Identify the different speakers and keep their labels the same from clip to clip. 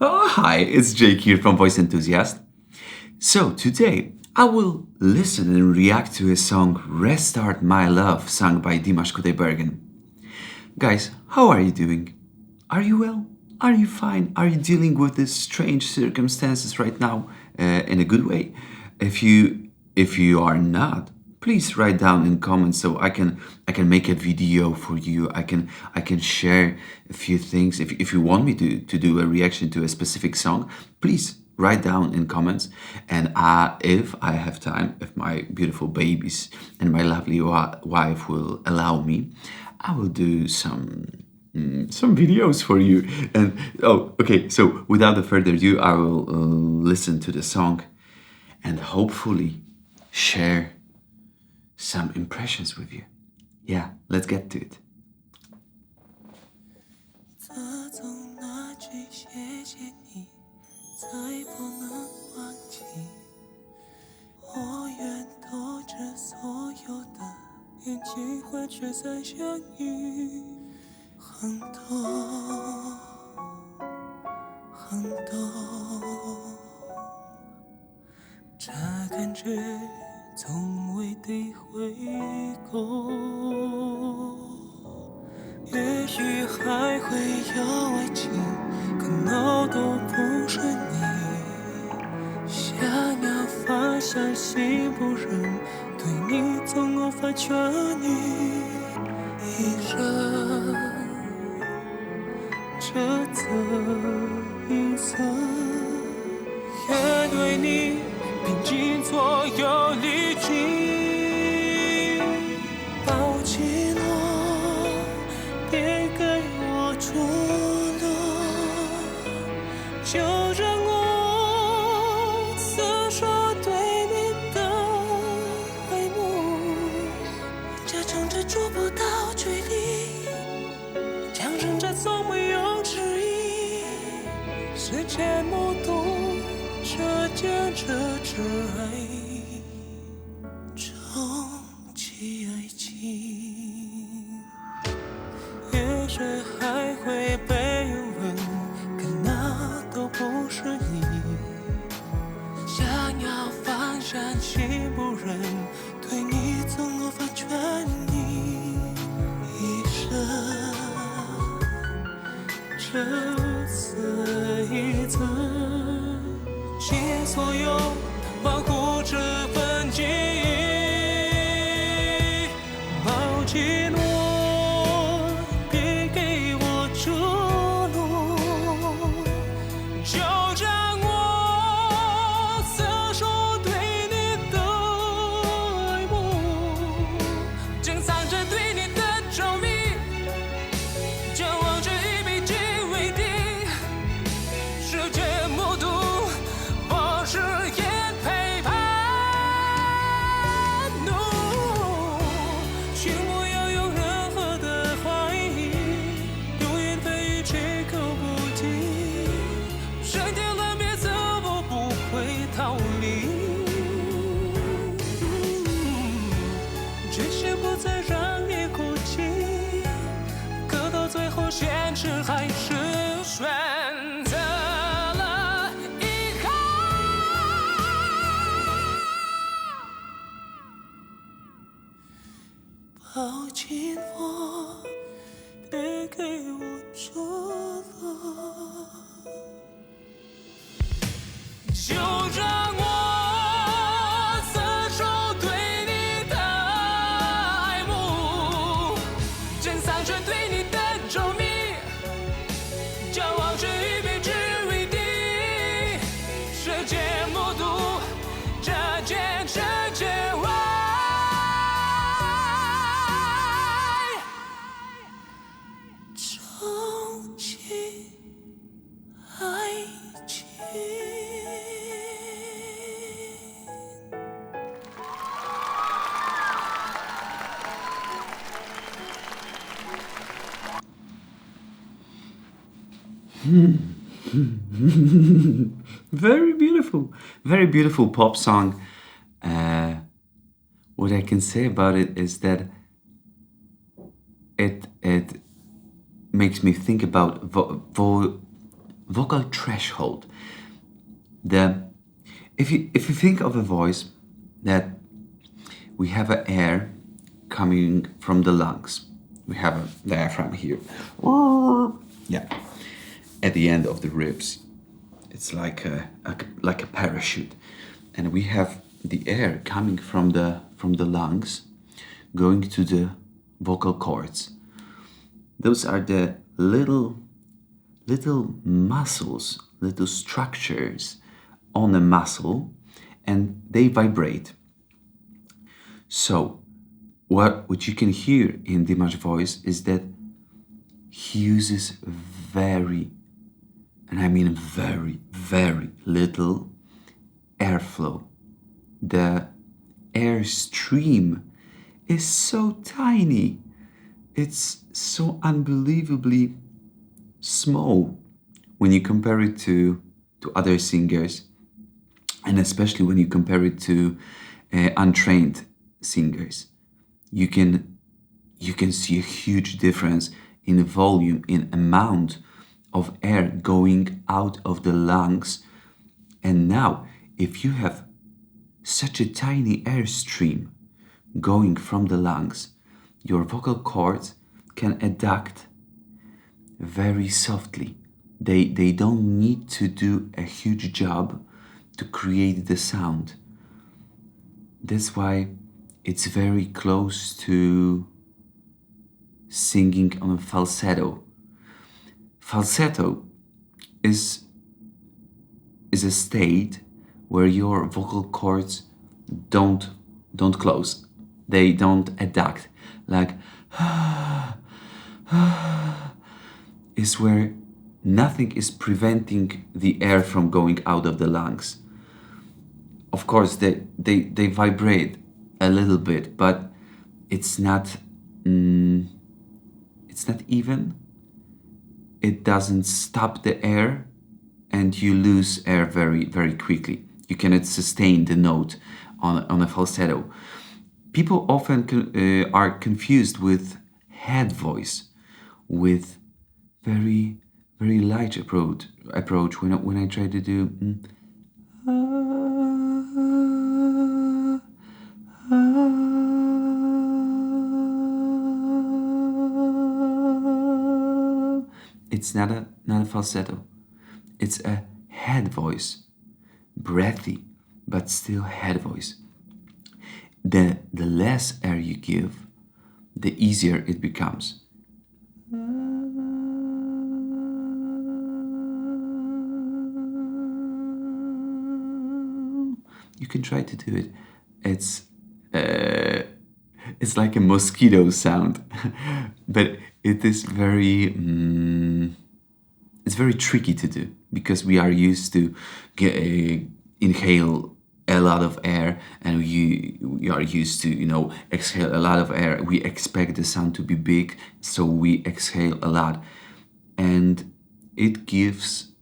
Speaker 1: Oh, hi, it's Jake here from Voice Enthusiast. So, today I will listen and react to a song Restart My Love, sung by Dimash Kudaibergen. Guys, how are you doing? Are you well? Are you fine? Are you dealing with these strange circumstances right now in a good way? If you are not, please write down in comments so I can make a video for you. I can share a few things. If you want me to do a reaction to a specific song, please write down in comments. And if I have time, if my beautiful babies and my lovely wife will allow me, I will do some videos for you. And okay. So without further ado, I will listen to the song and hopefully share some impressions with you. Yeah, let's get to it.
Speaker 2: 从未诋毁过，也许还会有爱情，可能都不是你。想要放下心不忍，对你总无法痊愈。一生这次一次，也对你拼尽所有力气，抱紧我，别给我出路，就让我诉说对你的爱慕，假装着触不到距离，强忍着从没有迟疑，时间目睹这坚持着爱，重启爱情，也许还会被拥吻，可那都不是你。想要放下心不忍，对你总无法痊愈。一生这次一次，尽所有保护这份记忆，抱紧我，别给我出路，就让我诉说对你的爱慕，珍藏着对你的着迷，就望着一笔记为定，世界目睹誓言陪伴，请不要有任何的怀疑，流言蜚语绝口不提，身体了别走我不会逃离，决心不再让你哭泣，可到最后现实还是选择抱紧我，别给我出路，就让我诉说对你的爱慕，珍藏着对你的着迷，骄傲着一笔只为定，世界目睹这坚持之外。
Speaker 1: Very beautiful pop song. What I can say about it is that it makes me think about vocal threshold. If you think of a voice that we have an air coming from the lungs, we have a diaphragm here. Yeah, at the end of the ribs, it's like a parachute, and we have the air coming from the lungs, going to the vocal cords. Those are the little muscles, little structures on a muscle, and they vibrate. So what you can hear in Dimash's voice is that he uses very, and I mean very, very little airflow. The air stream is so tiny. It's so unbelievably small when you compare it to other singers, and especially when you compare it to untrained singers. You can see a huge difference in volume, in amount of air going out of the lungs. And now, if you have such a tiny airstream going from the lungs, your vocal cords can adduct very softly. They don't need to do a huge job to create the sound. That's why it's very close to singing on a falsetto. Falsetto is a state where your vocal cords don't close. They don't adduct. Like is where nothing is preventing the air from going out of the lungs. Of course, they vibrate a little bit, but it's not even. It doesn't stop the air, and you lose air very, very quickly. You cannot sustain the note on a falsetto. People often are confused with head voice, with very, very light approach when I try to do it's not a falsetto. It's a head voice, breathy, but still head voice. The less air you give, the easier it becomes. You can try to do it. It's like a mosquito sound, but it is very it's very tricky to do because we are used to inhale a lot of air, and we are used to exhale a lot of air. We expect the sound to be big, so we exhale a lot, and it gives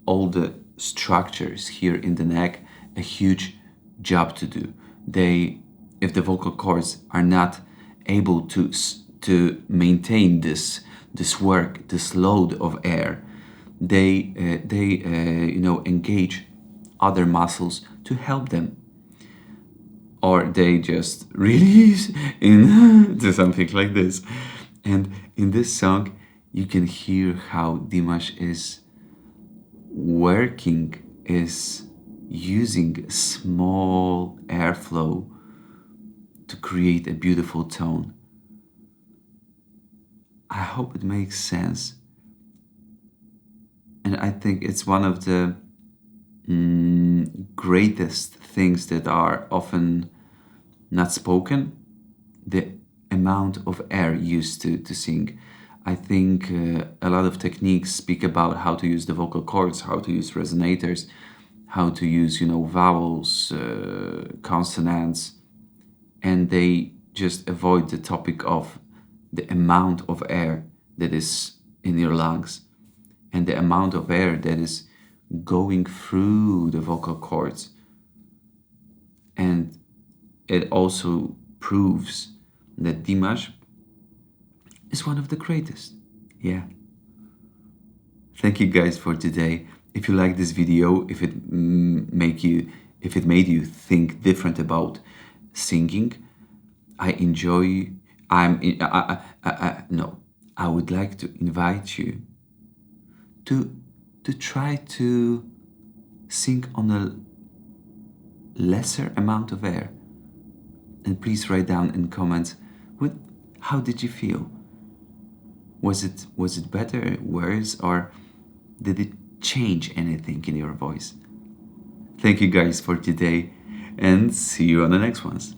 Speaker 1: all the structures here in the neck a huge job to do. If the vocal cords are not able to maintain this work, this load of air, they engage other muscles to help them, or they just release into something like this. And in this song, you can hear how Dimash is working, is using small airflow to create a beautiful tone. I hope it makes sense. And I think it's one of the greatest things that are often not spoken, the amount of air used to sing. I think a lot of techniques speak about how to use the vocal cords, how to use resonators, how to use vowels, consonants, and they just avoid the topic of the amount of air that is in your lungs and the amount of air that is going through the vocal cords. And it also proves that Dimash is one of the greatest. Yeah. Thank you guys for today. If you like this video, if it made you think different about singing, I would like to invite you to try to sing on a lesser amount of air. And please write down in comments how did you feel? Was it better, worse, or did it change anything in your voice? Thank you guys for today, and see you on the next ones.